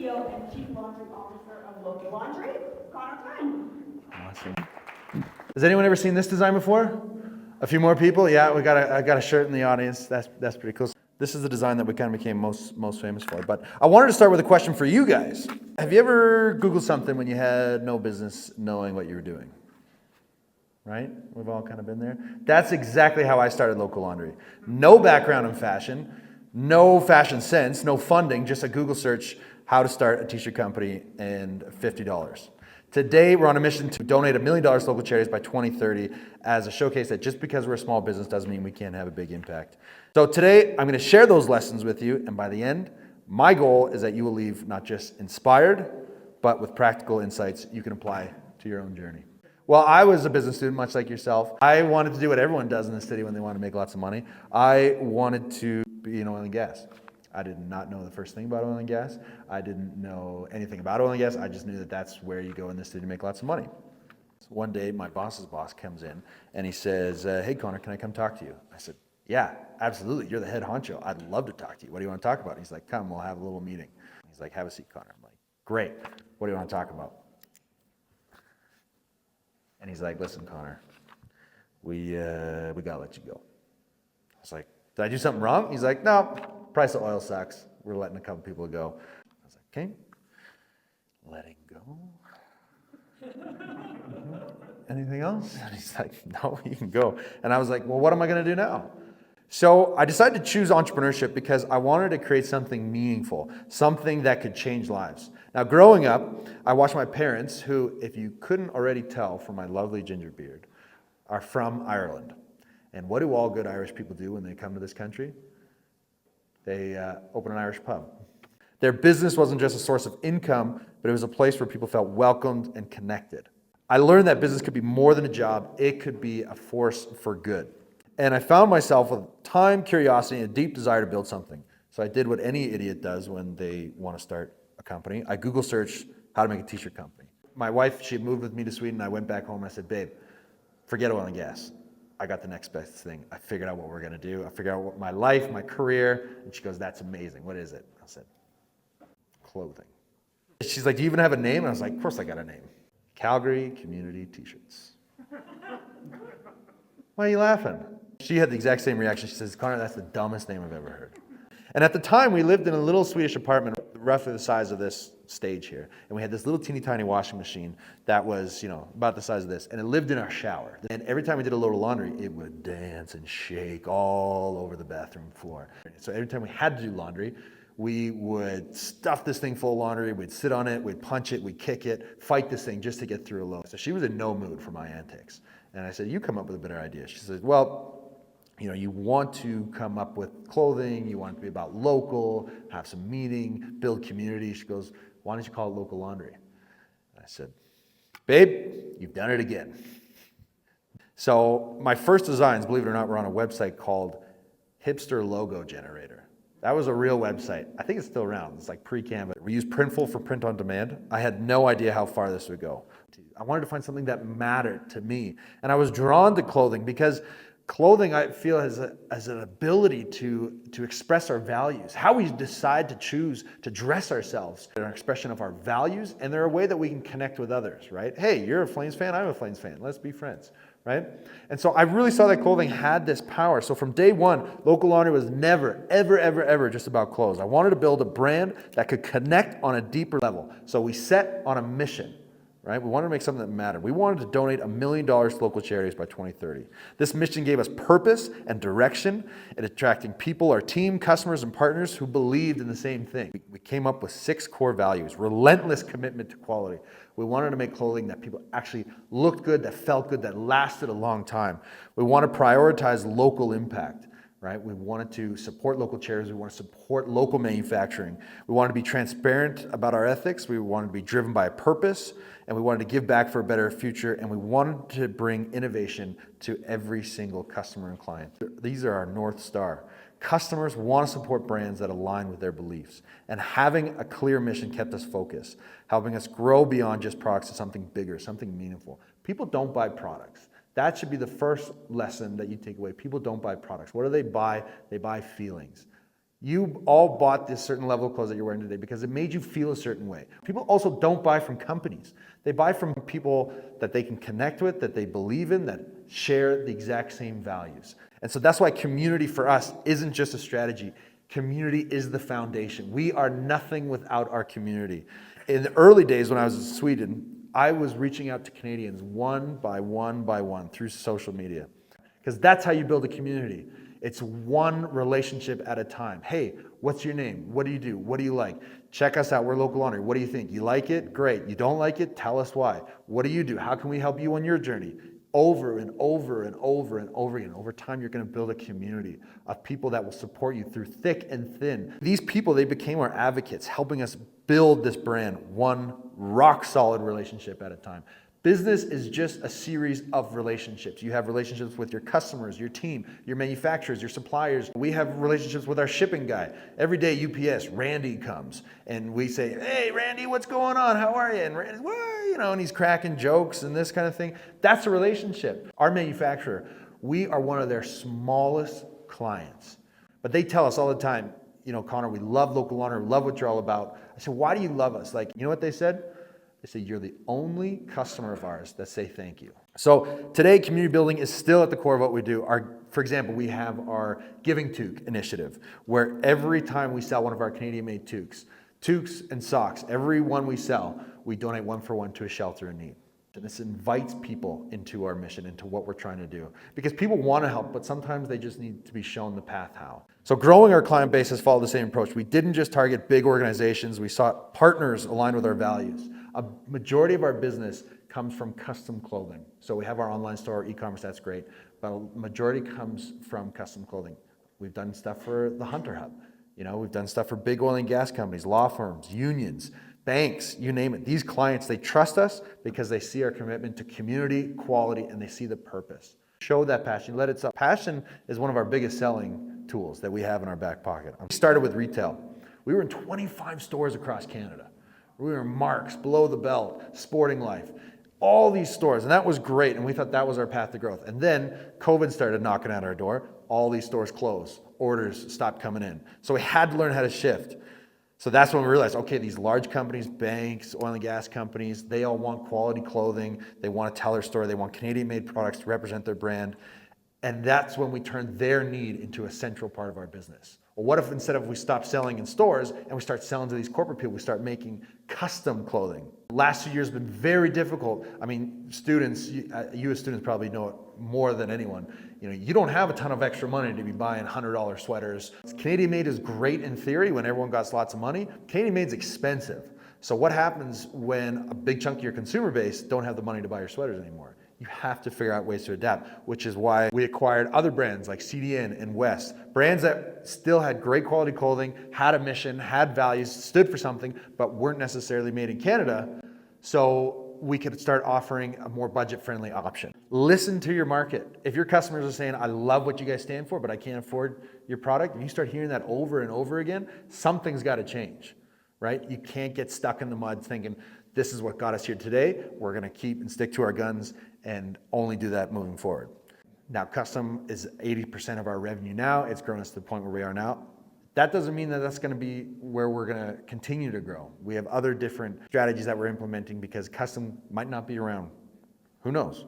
CEO and Chief Laundry Officer of Local Laundry, Connor Klein. Awesome. Has anyone ever seen this design before? A few more people? Yeah, I got a shirt in the audience. That's pretty cool. This is the design that we kind of became most famous for. But I wanted to start with a question for you guys. Have you ever Googled something when you had no business knowing what you were doing? Right? We've all kind of been there. That's exactly how I started Local Laundry. No background in fashion, no fashion sense, no funding, just a Google search, how to start a t-shirt company, and $50. Today, we're on a mission to donate $1 million to local charities by 2030 as a showcase that just because we're a small business doesn't mean we can't have a big impact. So today, I'm going to share those lessons with you, and by the end, my goal is that you will leave not just inspired, but with practical insights you can apply to your own journey. Well, I was a business student, much like yourself. I wanted to do what everyone does in the city when they want to make lots of money. I wanted to be in oil and gas. I did not know the first thing about oil and gas. I didn't know anything about oil and gas. I just knew that that's where you go in the city to make lots of money. So one day, my boss's boss comes in and he says, hey, Connor, can I come talk to you? I said, yeah, absolutely. You're the head honcho. I'd love to talk to you. What do you want to talk about? He's like, come, we'll have a little meeting. He's like, have a seat, Connor. I'm like, great. What do you want to talk about? And he's like, listen, Connor, we gotta let you go. I was like, did I do something wrong? He's like, no, price of oil sucks. We're letting a couple people go. I was like, okay, letting go. Anything else? And he's like, no, you can go. And I was like, well, what am I gonna do now? So I decided to choose entrepreneurship because I wanted to create something meaningful, something that could change lives. Now, growing up, I watched my parents, who, if you couldn't already tell from my lovely ginger beard, are from Ireland. And what do all good Irish people do when they come to this country? They open an Irish pub. Their business wasn't just a source of income, but it was a place where people felt welcomed and connected. I learned that business could be more than a job. It could be a force for good. And I found myself with time, curiosity, and a deep desire to build something. So I did what any idiot does when they want to start a company. I Google searched how to make a t-shirt company. My wife, she moved with me to Sweden. I went back home and I said, babe, forget oil and gas. I got the next best thing. I figured out what we're going to do. I figured out what my life, my career. And she goes, that's amazing. What is it? I said, clothing. She's like, do you even have a name? And I was like, of course I got a name. Calgary Community T-shirts. Why are you laughing? She had the exact same reaction. She says, Connor, that's the dumbest name I've ever heard. And at the time, we lived in a little Swedish apartment, roughly the size of this stage here. And we had this little teeny tiny washing machine that was, about the size of this. And it lived in our shower. And every time we did a load of laundry, it would dance and shake all over the bathroom floor. So every time we had to do laundry, we would stuff this thing full of laundry. We'd sit on it, we'd punch it, we'd kick it, fight this thing just to get through a load. So she was in no mood for my antics. And I said, you come up with a better idea. She said, well, you want to come up with clothing, you want it to be about local, have some meeting, build community. She goes, why don't you call it Local Laundry? And I said, babe, you've done it again. So my first designs, believe it or not, were on a website called Hipster Logo Generator. That was a real website. I think it's still around. It's like pre-Canva. We use Printful for print on demand. I had no idea how far this would go. I wanted to find something that mattered to me. And I was drawn to clothing because clothing, I feel, has an ability to express our values. How we decide to choose to dress ourselves is an expression of our values, and they're a way that we can connect with others, right? Hey, you're a Flames fan, I'm a Flames fan. Let's be friends, right? And so I really saw that clothing had this power. So from day one, Local Laundry was never, ever, ever, ever just about clothes. I wanted to build a brand that could connect on a deeper level. So we set on a mission. Right? We wanted to make something that mattered. We wanted to donate $1 million to local charities by 2030. This mission gave us purpose and direction in attracting people, our team, customers, and partners who believed in the same thing. We came up with 6 core values: relentless commitment to quality. We wanted to make clothing that people actually looked good, that felt good, that lasted a long time. We want to prioritize local impact. Right? We wanted to support local charities. We want to support local manufacturing. We wanted to be transparent about our ethics. We wanted to be driven by a purpose, and we wanted to give back for a better future, and we wanted to bring innovation to every single customer and client. These are our North Star. Customers want to support brands that align with their beliefs, and having a clear mission kept us focused, helping us grow beyond just products to something bigger, something meaningful. People don't buy products. That should be the first lesson that you take away. People don't buy products. What do they buy? They buy feelings. You all bought this certain level of clothes that you're wearing today because it made you feel a certain way. People also don't buy from companies. They buy from people that they can connect with, that they believe in, that share the exact same values. And so that's why community for us isn't just a strategy. Community is the foundation. We are nothing without our community. In the early days when I was in Sweden, I was reaching out to Canadians one by one through social media. Because that's how you build a community. It's one relationship at a time. Hey, what's your name? What do you do? What do you like? Check us out. We're local laundry. What do you think? You like it? Great. You don't like it? Tell us why. What do you do? How can we help you on your journey? Over and over and over and over again. Over time, you're going to build a community of people that will support you through thick and thin. These people, they became our advocates, helping us build this brand one rock solid relationship at a time. Business is just a series of relationships. You have relationships with your customers, your team, your manufacturers, your suppliers. We have relationships with our shipping guy. Every day, UPS, Randy comes and we say, hey, Randy, what's going on? How are you? And Randy, well, and he's cracking jokes and this kind of thing. That's a relationship. Our manufacturer, we are one of their smallest clients. But they tell us all the time, Connor, we love local laundry, we love what you're all about. I said, why do you love us? Like, you know what they said? They say, you're the only customer of ours that say thank you. So today, community building is still at the core of what we do. For example, we have our Giving Toque initiative, where every time we sell one of our Canadian-made toques and socks, every one we sell, we donate one for one to a shelter in need. And this invites people into our mission, into what we're trying to do. Because people want to help, but sometimes they just need to be shown the path how. So growing our client base has followed the same approach. We didn't just target big organizations, we sought partners aligned with our values. A majority of our business comes from custom clothing. So we have our online store, e-commerce, that's great, but a majority comes from custom clothing. We've done stuff for the Hunter Hub. We've done stuff for big oil and gas companies, law firms, unions, banks, you name it. These clients, they trust us because they see our commitment to community, quality, and they see the purpose. Show that passion, let it sell. Passion is one of our biggest selling tools that we have in our back pocket. We started with retail. We were in 25 stores across Canada. We were in Marks, Below the Belt, Sporting Life, all these stores, and that was great, and we thought that was our path to growth. And then COVID started knocking at our door. All these stores closed. Orders stopped coming in. So we had to learn how to shift. So that's when we realized, okay, these large companies, banks, oil and gas companies, they all want quality clothing. They want to tell their story. They want Canadian-made products to represent their brand. And that's when we turned their need into a central part of our business. Well, what if instead of we stop selling in stores and we start selling to these corporate people, we start making custom clothing? The last 2 years have been very difficult. I mean, students, you as students probably know it more than anyone. You don't have a ton of extra money to be buying $100 sweaters. Canadian made is great in theory when everyone got lots of money. Canadian made is expensive. So what happens when a big chunk of your consumer base don't have the money to buy your sweaters anymore? You have to figure out ways to adapt, which is why we acquired other brands like CDN and West, brands that still had great quality clothing, had a mission, had values, stood for something, but weren't necessarily made in Canada, so we could start offering a more budget-friendly option. Listen to your market. If your customers are saying, I love what you guys stand for, but I can't afford your product, and you start hearing that over and over again, something's got to change, right? You can't get stuck in the mud thinking, this is what got us here today. We're going to keep and stick to our guns and only do that moving forward. Now, custom is 80% of our revenue now. It's grown us to the point where we are now. That doesn't mean that that's going to be where we're going to continue to grow. We have other different strategies that we're implementing because custom might not be around. Who knows?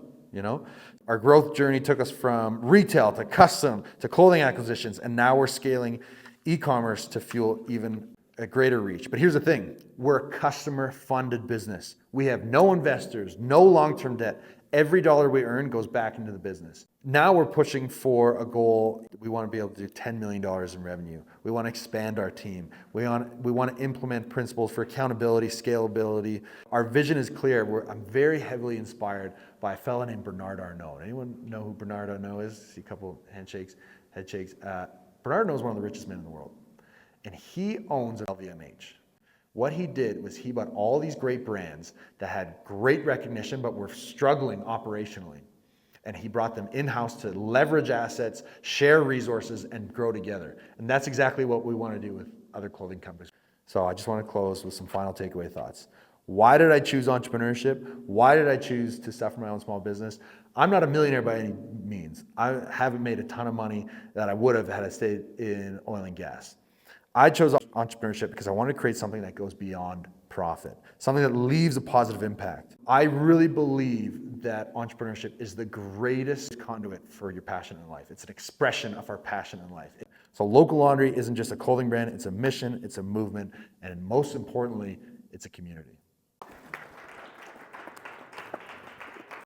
Our growth journey took us from retail to custom to clothing acquisitions, and now we're scaling e-commerce to fuel even a greater reach. But here's the thing, we're a customer-funded business. We have no investors, no long-term debt. Every dollar we earn goes back into the business. Now we're pushing for a goal. We want to be able to do $10 million in revenue. We want to expand our team. We want to implement principles for accountability, scalability. Our vision is clear. I'm very heavily inspired by a fellow named Bernard Arnault. Anyone know who Bernard Arnault is? See a couple head shakes. Bernard Arnault is one of the richest men in the world. And he owns LVMH. What he did was he bought all these great brands that had great recognition but were struggling operationally. And he brought them in-house to leverage assets, share resources, and grow together. And that's exactly what we want to do with other clothing companies. So I just want to close with some final takeaway thoughts. Why did I choose entrepreneurship? Why did I choose to start my own small business? I'm not a millionaire by any means. I haven't made a ton of money that I would have had I stayed in oil and gas. I chose entrepreneurship because I wanted to create something that goes beyond profit, something that leaves a positive impact. I really believe that entrepreneurship is the greatest conduit for your passion in life. It's an expression of our passion in life. So local laundry isn't just a clothing brand, it's a mission, it's a movement, and most importantly, it's a community.